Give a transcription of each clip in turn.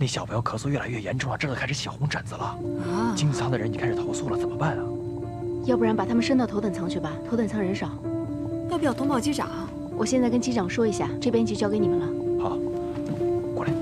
那小朋友咳嗽越来越严重了，这都开始起红疹子了。啊，经济舱的人已经开始投诉了，怎么办啊？要不然把他们升到头等舱去吧，头等舱人少。要不要通报机长？我现在跟机长说一下，这边就交给你们了。好，过来。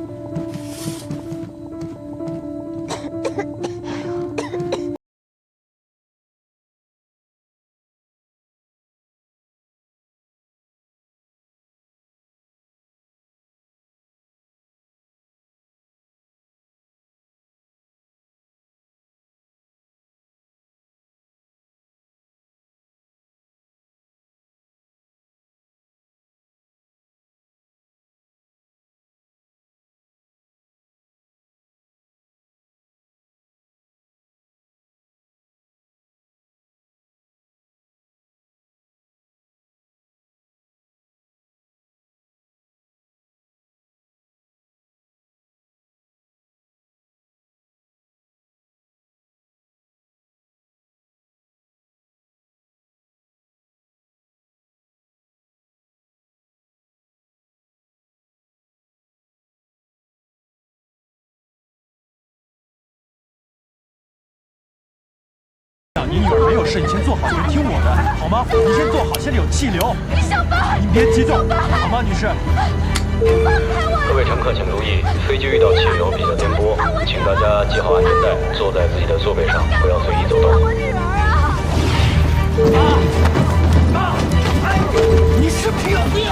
你女儿没有事，你先坐好，你听我的，好吗？你先坐好，现在有气流。小白，你别激动，好吗，女士？各位乘客请注意，飞机遇到气流比较颠簸，请大家系好安全带，坐在自己的座位上，不要随意走动。我女儿啊！哎，你是不是有病？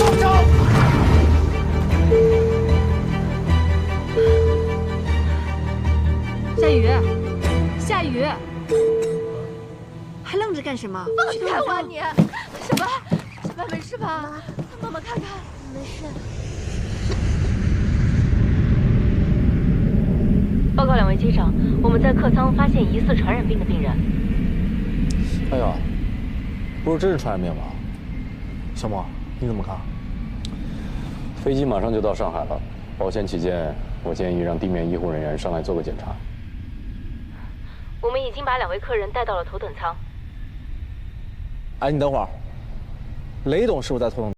放手！夏雨，夏雨，还愣着干什么？放开我啊你！小白，小白没事吧？妈妈看看，没事。报告两位机长，我们在客舱发现疑似传染病的病人。哎呀，不是真是传染病吧？小莫，你怎么看？飞机马上就到上海了，保险起见，我建议让地面医护人员上来做个检查。我们已经把2位客人带到了头等舱。哎，你等会儿，雷董是不是在头等？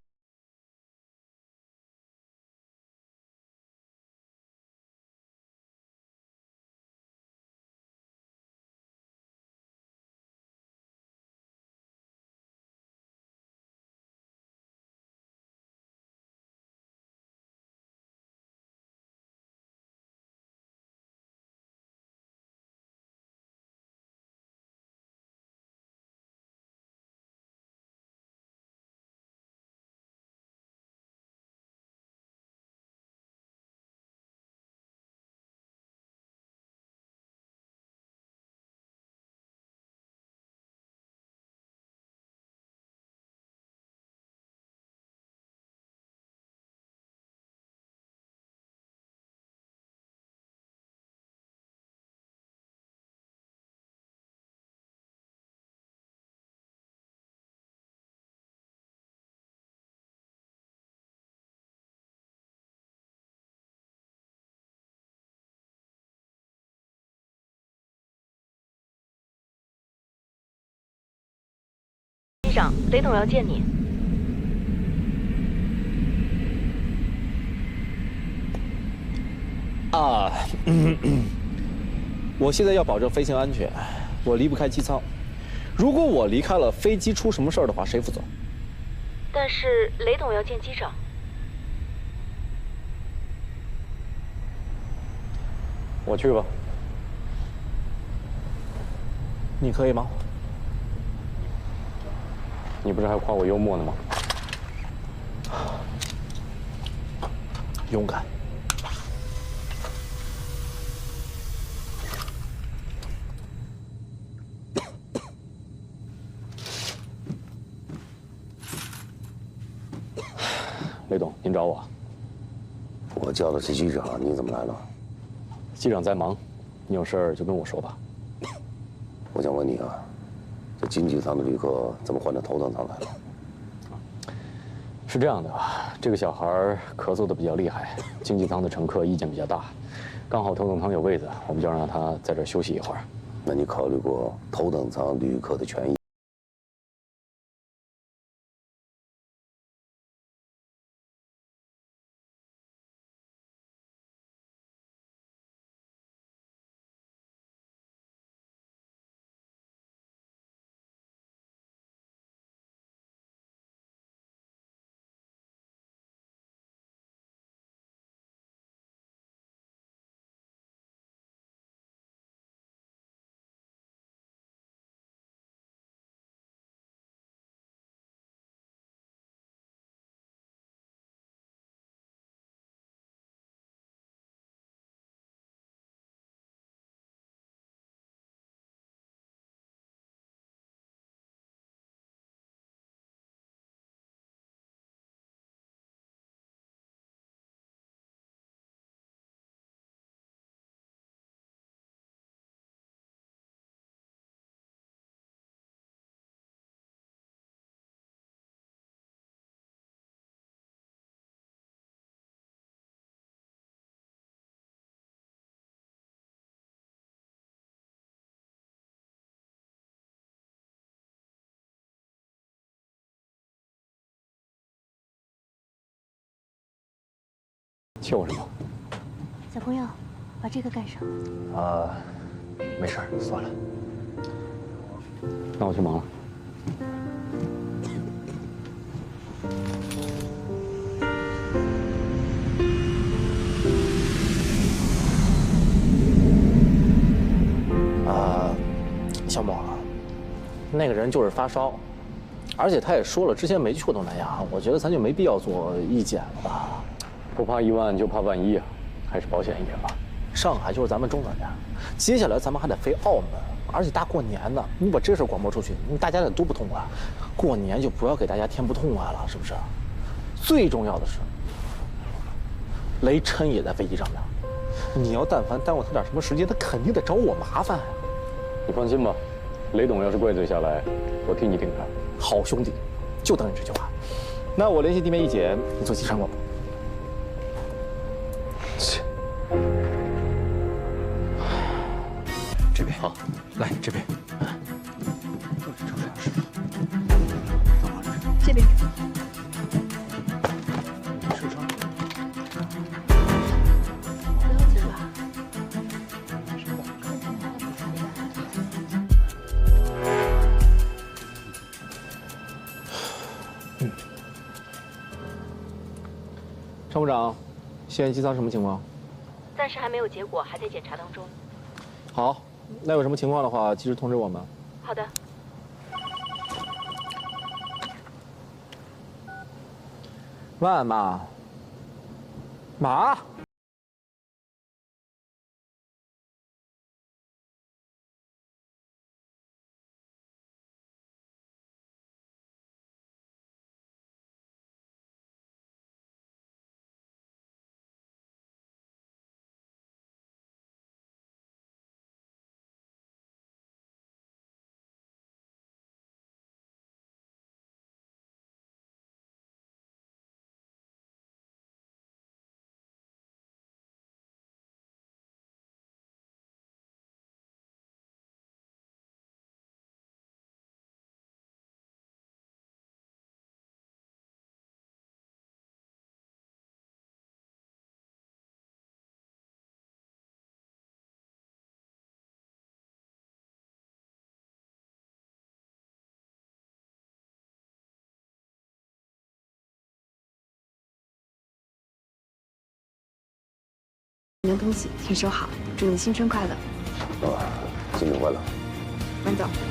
机长，雷董要见你。啊，我现在要保证飞行安全，我离不开机舱。如果我离开了，飞机出什么事儿的话，谁负责？但是雷董要见机长。我去吧。你可以吗？你不是还夸我幽默呢吗？勇敢。雷董，您找我？我叫的是机长，你怎么来了？机长在忙，你有事儿就跟我说吧。我想问你啊，这经济舱的旅客怎么换到头等舱来了？是这样的，这个小孩咳嗽的比较厉害，经济舱的乘客意见比较大，刚好头等舱有位子，我们就让他在这儿休息一会儿。那你考虑过头等舱旅客的权益？欠我什么？小朋友，把这个盖上。没事儿，算了。那我去忙了。小莫，那个人就是发烧，而且他也说了，之前没去过东南亚，我觉得咱就没必要做医检了吧。不怕1万就怕万一啊，还是保险一点吧。上海就是咱们中转站，接下来咱们还得飞澳门，而且大过年的，你把这事广播出去，大家得多不痛快。过年就不要给大家添不痛快了，是不是？最重要的是，雷琛也在飞机上呢。你要但凡耽误他点什么时间，他肯定得找我麻烦。你放心吧，雷董要是怪罪下来，我替你顶他。好兄弟，就等你这句话。那我联系地面一检，你做机场广播。切。这边好，来这边。这边。不要紧吧？参谋长，现在机舱什么情况？暂时还没有结果，还在检查当中。好，那有什么情况的话，及时通知我们。好的。万妈，妈。你的东西请收好，祝你新春快乐。新年快乐。慢走。